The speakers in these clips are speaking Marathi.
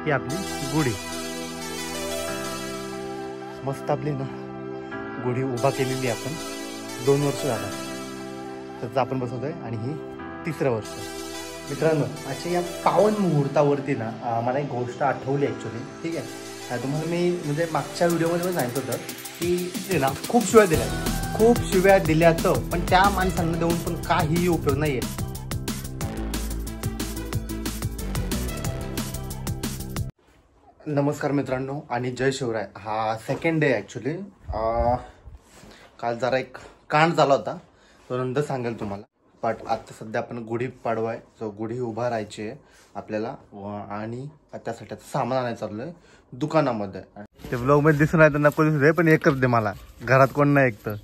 ही आपली गुढी मस्त आपली ना गुढी उभा केलेली आपण 2 वर्ष झाला त्याचं आपण बसवतोय आणि ही 3रं वर्ष. मित्रांनो अशा या पावन मुहूर्तावरती ना मला एक गोष्ट आठवली ॲक्च्युली. ठीक आहे, तुम्हाला मी म्हणजे मागच्या व्हिडिओमध्ये पण सांगितलं होतं की ना खूप शिव्या दिल्या तर पण त्या माणसांना देऊन पण काहीही उपयोग नाही आहे. नमस्कार मित्रांनो आणि जय शिवराय. हा सेकंड डे ॲक्च्युली. काल जरा एक कांड झाला होता तो नंतर सांगेल तुम्हाला. बट आता सध्या आपण गुढी पाडवा आहे, जो गुढी उभा राहायची आहे आपल्याला आणि त्यासाठी सामान आणायचं चाललंय दुकानामध्ये. ते ब्लॉग मध्ये दिसून आहे तर नको दिसू दे पण एकच दे मला, घरात कोण नाही. एक तर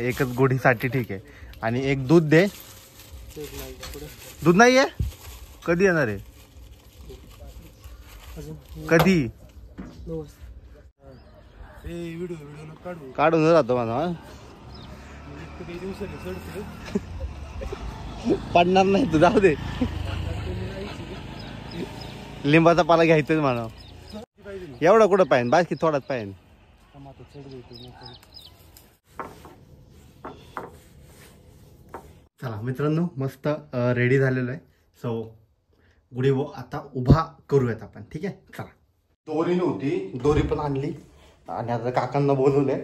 एकच गुढीसाठी ठीक आहे. आणि एक दूध दे. दूध नाही आहे, कधी येणार आहे, कधी काढून राहतो माझा. पडणार नाही तू, जाऊ दे. लिंबाचा पाला घ्यायचंच म्हणा. एवढा कुठं पाहिजे, बाकी थोडाच पाहिजे. चला मित्रांनो मस्त रेडी झालेलो आहे. सो गुढी आता उभा करूयात आपण. ठीक आहे, चला. दोरी नव्हती, दोरी पण आणली आणि आता काकांना बोलवलंय.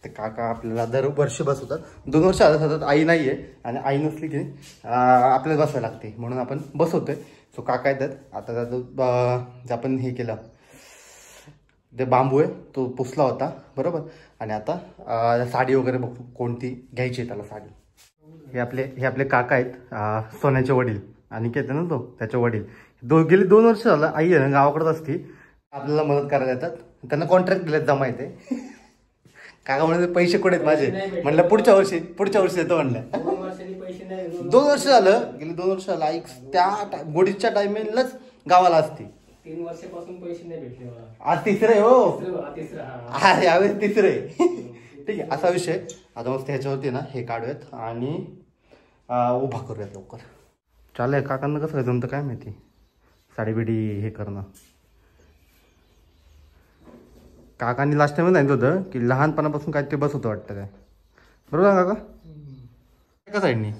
ते काका आपल्याला दरवर्षी बसवतात. 2 वर्ष सतत आई नाहीये आणि आई नसली की आपल्याला बसवायला लागते म्हणून आपण बसवतोय. सो काका येतात आता. त्याचं आपण हे केलं, ते बांबू आहे तो पुसला होता बरोबर. आणि आता साडी वगैरे बघ कोणती घ्यायची आहे त्याला साडी. हे आपले काका आहेत, सोन्याचे वडील. आणि केलं ना तो त्याचे वडील. गेली 2 वर्ष झालं आई आहे ना गावाकडेच असती, आपल्याला मदत करायला येतात. त्यांना कॉन्ट्रॅक्ट दिलेत जमा येते. काका म्हणले पैसे कुठे आहेत माझे, म्हणलं पुढच्या वर्षी येतो म्हणलं. 2 वर्ष झालं, गेली 2 वर्ष झालं आई त्या गुढीच्या टायमिंगलाच गावाला असती. 3 वर्षापासून पैसे नाही भेटले मला. आज 3रं आहे हो. यावेळेस 3रं आहे. ठीक आहे, असा विषय. आता मस्त ह्याच्यावरती ना हे काढूयात आणि उभा करूयात लवकर. चालेल. काकांना कसं जमतं काय माहिती साडी बिडी हे करणं. काकांनी लास्ट टाइम सांगितलं होतं की लहानपणापासून काहीतरी बस होतं वाटतं काय, बरोबर ना काका? एका साईडनी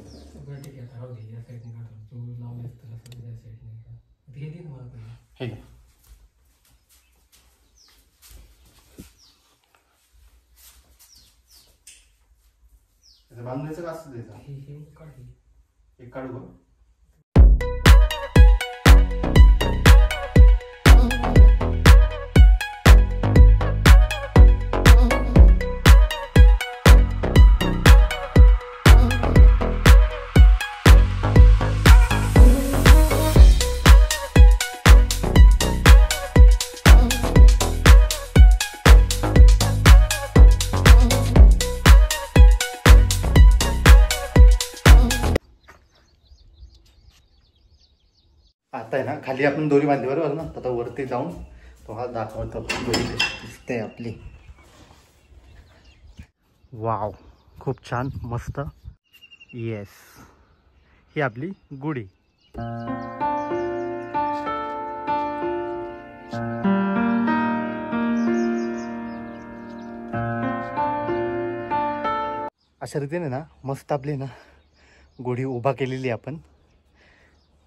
हे बांधायचं का असं द्यायचं. एक काढू बघ. आता आहे ना खाली आपण दोरी बांधली बरोबर ना. आता वरती जाऊन तो हा दाखवतो दोरी दिसते आपली. वाव, खूप छान मस्त. येस, ही आपली गुढी. अशा रीतीने ना मस्त आपली ना गुढी उभा केलेली आपण.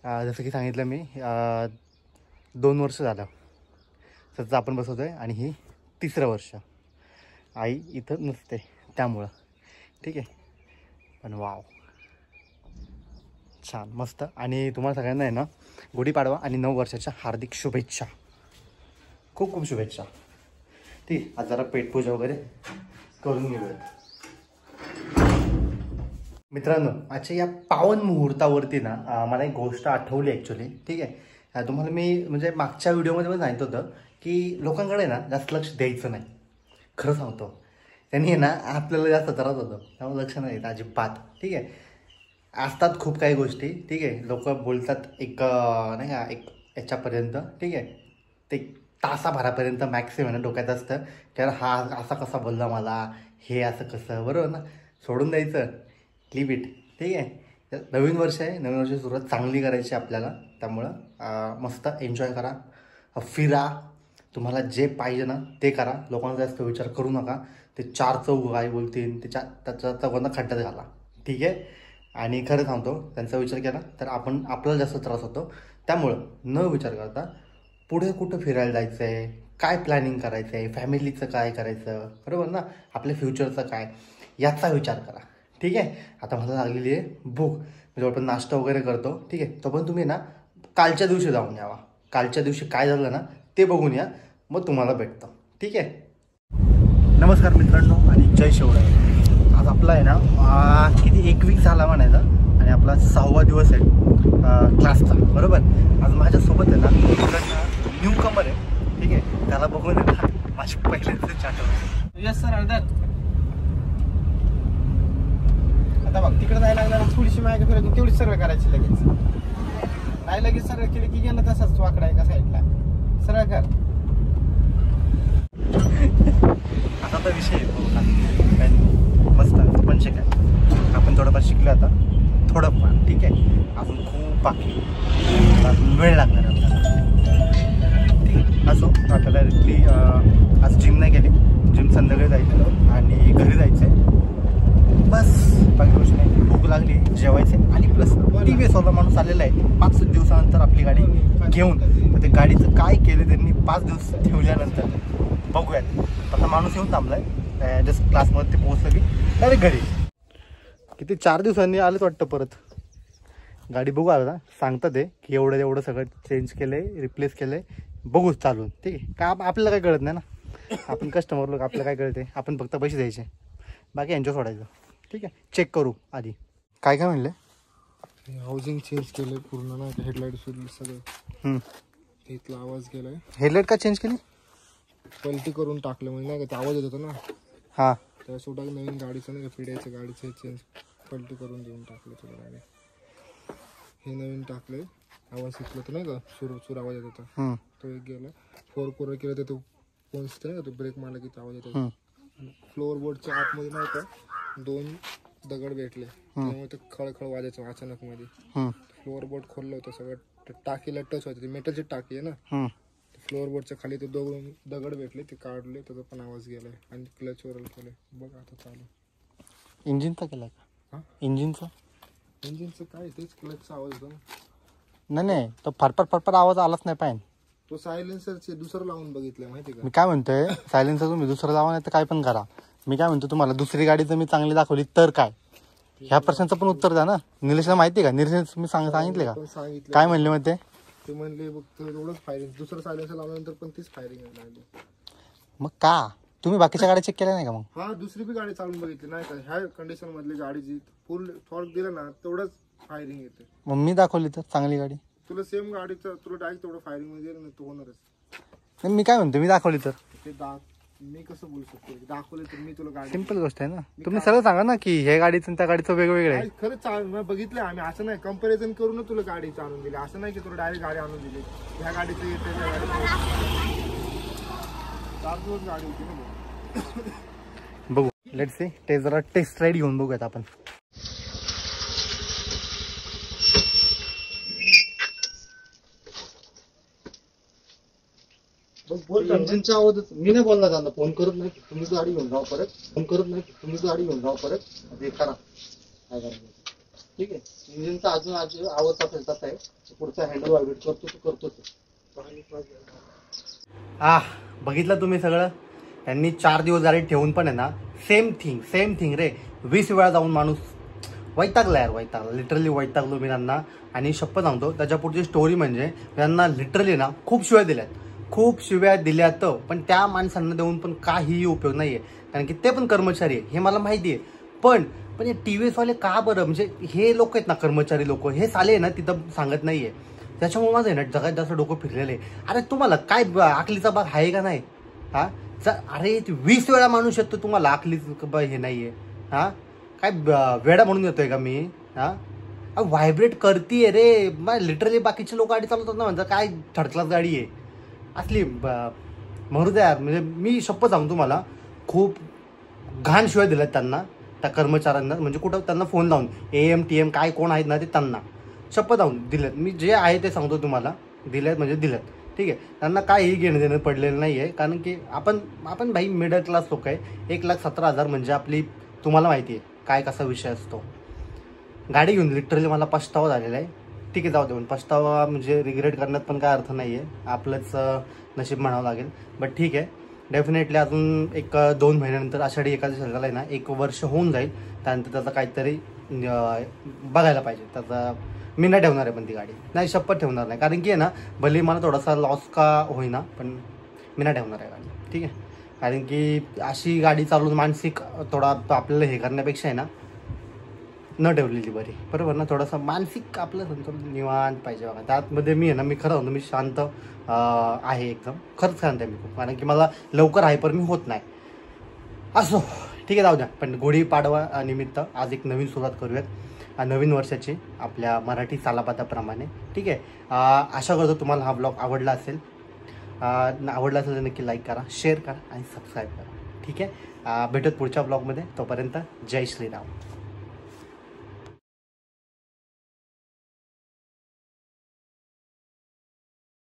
जसं की सांगितलं मी 2 वर्ष झालं त्याचं आपण बसवतोय आणि ही 3रं वर्ष. आई इथं नसते त्यामुळं. ठीक आहे, पण वाव छान मस्त. आणि तुम्हाला सगळ्यांना आहे ना गुढीपाडवा आणि 9 वर्षाच्या हार्दिक शुभेच्छा. खूप खूप शुभेच्छा. ठीक आहे, आज जरा पेटपूजा वगैरे करून घेऊयात. मित्रांनो आजच्या या पावन मुहूर्तावरती ना मला एक गोष्ट आठवली ॲक्च्युली. ठीक आहे, तुम्हाला मी म्हणजे मागच्या व्हिडिओमध्ये पण सांगितलं होतं की लोकांकडे ना जास्त लक्ष द्यायचं नाही. खरं सांगतो, त्यांनी ना आपल्याला जास्त त्रास होतो त्यामुळे लक्ष नाही द्यायचं अजिबात. ठीक आहे, असतात खूप काही गोष्टी. ठीक आहे, लोक बोलतात एक नाही का एक याच्यापर्यंत. ठीक आहे, ते तासाभरापर्यंत मॅक्सिमम ना डोक्यात असतं की हा असा कसा बोलला मला, हे असं कसं, बरोबर ना. सोडून द्यायचं, लिव्ह इट. ठीक आहे, नवीन वर्ष आहे, नवीन वर्षाची सुरुवात चांगली करायची आपल्याला. त्यामुळं मस्त एन्जॉय करा, फिरा, तुम्हाला जे पाहिजे ना ते करा. लोकांचा जास्त विचार करू नका. ते 4 चौघ काय बोलतील त्याच्या चौघांना खड्ड्यात घाला, ठीक आहे. आणि खरं सांगतो, त्यांचा विचार केला तर आपल्याला जास्त त्रास होतो. त्यामुळं न विचार करता पुढे कुठं फिरायला जायचं आहे, काय प्लॅनिंग करायचं आहे, फॅमिलीचं काय करायचं, बरोबर ना, आपल्या फ्युचरचं काय, याचा विचार करा, ठीक आहे. आता मला लागलेली आहे भूक, म्हणजे आपण नाश्ता वगैरे करतो, ठीक आहे. तो पण तुम्ही ना कालच्या दिवशी जाऊन यावा. कालच्या दिवशी काय झालं ना ते बघून या, मग तुम्हाला भेटतं, ठीक आहे. नमस्कार मित्रांनो आणि जय शिवराय. आज आपला आहे ना किती 1 वीक झाला म्हणायचा आणि आपला 6वा दिवस आहे क्लासचा, बरोबर. आज माझ्यासोबत आहे ना न्यू कमर आहे, ठीक आहे. त्याला बघून माझी पहिल्यांदाच आठवण. Yes sir. अर्धा आता बघ तिकडे जायला लागल्यावर थोडीशी मागे फिरायची, तेवढीच सर्व करायची लगेच. नाही लगेच सरळ केली की गेलं तसाच वाकडा एका साईडला सरळ कर. आता तर विषय मस्त पण शिकाय आपण थोडंफार शिकलो आता, थोडंफार, ठीक आहे. अजून खूप बाकी, अजून वेळ लागणार आपल्याला, ठीक आहे. असो, आता डायरेक्टली आज जिम नाही गेली. जिम संध्याकाळी जायचं आणि घरी जायचं आहे, बस. बाकी गोष्ट नाही. भूक लागली, जेवायचे आणि प्लस TVS वाला माणूस आलेला आहे 5 दिवसानंतर आपली गाडी घेऊन. तर ते गाडीचं काय केलं त्यांनी 5 दिवस ठेवल्यानंतर बघूयात. आता माणूस येऊन थांबलाय जस्ट क्लासमध्ये, ते पोहोचलं की डायरेक्ट घरी. किती 4 दिवसांनी आलेच वाटतं परत. गाडी बघू आता, सांगतात ते की एवढं सगळं चेंज केलं आहे, रिप्लेस केलं आहे, बघूच चालून, ठीक आहे. का आपल्याला काय कळत नाही ना, आपण कस्टमर लोक, आपल्याला काय कळते, आपण फक्त पैसे द्यायचे, बाकी यांच्या सोडायचं, ठीक आहे. चेक करू आधी काय म्हणले. हाऊसिंग चेंज केलंय पूर्ण ना, हेडलाईट सुद्धा सगळं इथला आवाज गेलाय. हेडलाईट का चेंज केली, पलटी करून टाकलं म्हणजे नाही का, ते आवाज येत होता ना. हां, त्या सुद्धा नवीन गाडीचं नाही का, पिढ्याच्या गाडीचं चेंज पलटी करून देऊन टाकलं तुला गाडी. हे नवीन टाकलंय, आवाज शिकलं तर नाही का, सुर आवाज येत होता, तो एक गेला. 4 कोर केलं तर तो कोणतं नाही का, तो ब्रेक मारला की आवाज येत होता. फ्लोअर बोर्डच्या आतमध्ये नाही का 2 दगड भेटले, त्यामुळे ते खळखळ वाजायचं अचानक मध्ये. फ्लोअर बोर्ड खोललं होतं, सगळं टाकीला टच होतं, ती मेटलची टाकी आहे ना. फ्लोअर बोर्डच्या खाली ते 2 दगड भेटले, ते काढले, त्याचा पण आवाज गेलाय. आणि क्लच वर केलंय, बघ आता चालू. इंजिनचा केला का? हा, इंजिनचं काय तेच क्लचचा आवाज होता नाही, तो फरफर आवाज आलाच नाही पाहिजे. तो सायलेन्सरचे दुसरं लावून बघितलंय माहिती का. मी काय म्हणतोय, सायलेन्सर तुम्ही दुसरं लावा, नाही तर काय पण करा. मी काय म्हणतो, तुम्हाला दुसरी गाडी जर मी चांगली दाखवली तर काय, ह्या प्रश्नाचं पण उत्तर द्या ना. निलेशला माहिती का, निलेश तुम्ही सांगितले का, काय म्हणले मग ते म्हणले बघ एवढंच फायरिंग, दुसरं सायलेन्सर लावल्यानंतर पण तीच फायरिंग लागली. मग का तुम्ही बाकीच्या गाड्या चेक केल्या नाही का मग. हा, दुसरी बी गाडी चालून बघितली नाही का, ह्या कंडिशन मधली गाडीची फुल टॉर्क दिला ना तेवढंच फायरिंग येते. मग मी दाखवली तर चांगली गाडी, तुला सेम गाडीचं तुला डायरेक्ट तेवढं फायरिंग मध्ये गेलं ना, तू होणारच. नाही, मी काय म्हणतो, मी दाखवली तर ते मी कसं बोलू शकतो, दाखवले तर मी तुला गाडी. सिंपल गोष्ट आहे ना. तुम्ही सगळं सांगा ना की ह्या गाडीचं त्या गाडीचं वेगवेगळं आहे. खरंच बघितलं आम्ही, असं नाही कंपॅरिझन करून तुला गाडी आणून दिली, असं नाही की तुला डायरेक्ट गाडी आणून दिली. ह्या गाडीचं येते, त्या गाडीचं 4 दिवस गाडी होती ना. बघू, लेट्स सी. जरा टेस्ट राईड घेऊन बघूयात आपण. इंजिनचा आवाज मी नाही बोलला त्यांना, फोन करत नाही की तुम्ही गाडी घेऊन जाऊ परत, हे करा काय करायचं, ठीक आहे. इंजिनचा अजून आवाज असेल तसा आहे, पुढचा हँडल व्हायब्रेट करतो. बघितलं तुम्ही सगळं. त्यांनी 4 दिवस गाडी ठेवून पण आहे ना, सेम थिंग रे. 20 वेळा जाऊन माणूस वैतागला यार, लिटरली वैतागलो मी त्यांना. आणि शप्पथ सांगतो, त्याच्या पुढची स्टोरी म्हणजे त्यांना लिटरली ना खूप शिव्या दिल्यात, पण त्या माणसांना देऊन पण काहीही उपयोग नाहीये, कारण की ते पण कर्मचारी आहे, हे मला माहिती आहे. पण हे TVS वाले का बरं, म्हणजे हे लोक आहेत ना कर्मचारी लोक, हे साले आहे ना तिथं सांगत नाहीये. त्याच्यामुळे माझं आहे ना जगात जास्त डोकं फिरलेलं आहे. अरे तुम्हाला काय आकलीचा भाग आहे का नाही. हा, अरे 20 वेळा माणूस येतो, तुम्हाला आकलीच हे नाहीये. हा, काय वेडा म्हणून येतोय का मी. हा, व्हायब्रेट करतीये रे. लिटरली बाकीचे लोक गाडी चालवतात ना, म्हणजे काय थर्ड क्लास गाडी आहे असली. म्हणू द्या, म्हणजे मी शप्पथ सांगतो तुम्हाला, खूप घाण शिवाय दिल्यात त्यांना. त्या कर्मचाऱ्यांना, म्हणजे कुठं त्यांना फोन लावून AM TM काय कोण आहेत ना ते त्यांना शपथ लावून दिलेत. मी जे आहे ते सांगतो तुम्हाला, दिलेत म्हणजे दिलेत, ठीक आहे. त्यांना काहीही घेणं देणं पडलेलं नाही आहे, कारण की आपण भाई मिडल क्लास लोक आहे. 1,17,000 म्हणजे आपली, तुम्हाला माहिती आहे काय कसा विषय असतो. गाडी घेऊन लिटरली मला पछतावा झालेला आहे. ठीक आहे, जाऊ दे, पण पछतावा म्हणजे रिग्रेट करण्यात पण काय अर्थ नाही आहे, आपलंच नशीब म्हणावं लागेल. बट ठीक आहे, डेफिनेटली अजून 1-2 महिन्यानंतर आषाढी एकादशी झाला आहे ना, 1 वर्ष होऊन जाईल. त्यानंतर त्याचा काहीतरी बघायला पाहिजे. त्याचा मी नाही ठेवणार आहे, पण ती गाडी नाही, शपथ ठेवणार नाही. कारण की आहे ना, भले मला थोडासा लॉस का होईना, पण मी नाही ठेवणार आहे गाडी, ठीक आहे. कारण की अशी गाडी चालवून मानसिक थोडा आपल्याला हे करण्यापेक्षा आहे ना, न ठेवलेली बरी, बरोबर ना. थोडंसं मानसिक आपलं संतुलन निवांत पाहिजे बघा. त्यातमध्ये मी आहे ना, मी खरं म्हणतो मी शांत आहे एकदम, खरंच शांत आहे मी खूप. कारण की मला लवकर हायपर मी होत नाही. असो, ठीक आहे, जाऊ द्या. पण गुढीपाडवा निमित्त आज एक नवीन सुरुवात करूयात नवीन वर्षाची आपल्या मराठी चालापात्याप्रमाणे, ठीक आहे. आशा करतो तुम्हाला हा ब्लॉग आवडला असेल. आवडला असेल तर नक्की लाईक करा, शेअर करा आणि सबस्क्राईब करा, ठीक आहे. भेटत पुढच्या ब्लॉगमध्ये. तोपर्यंत जय श्रीराम.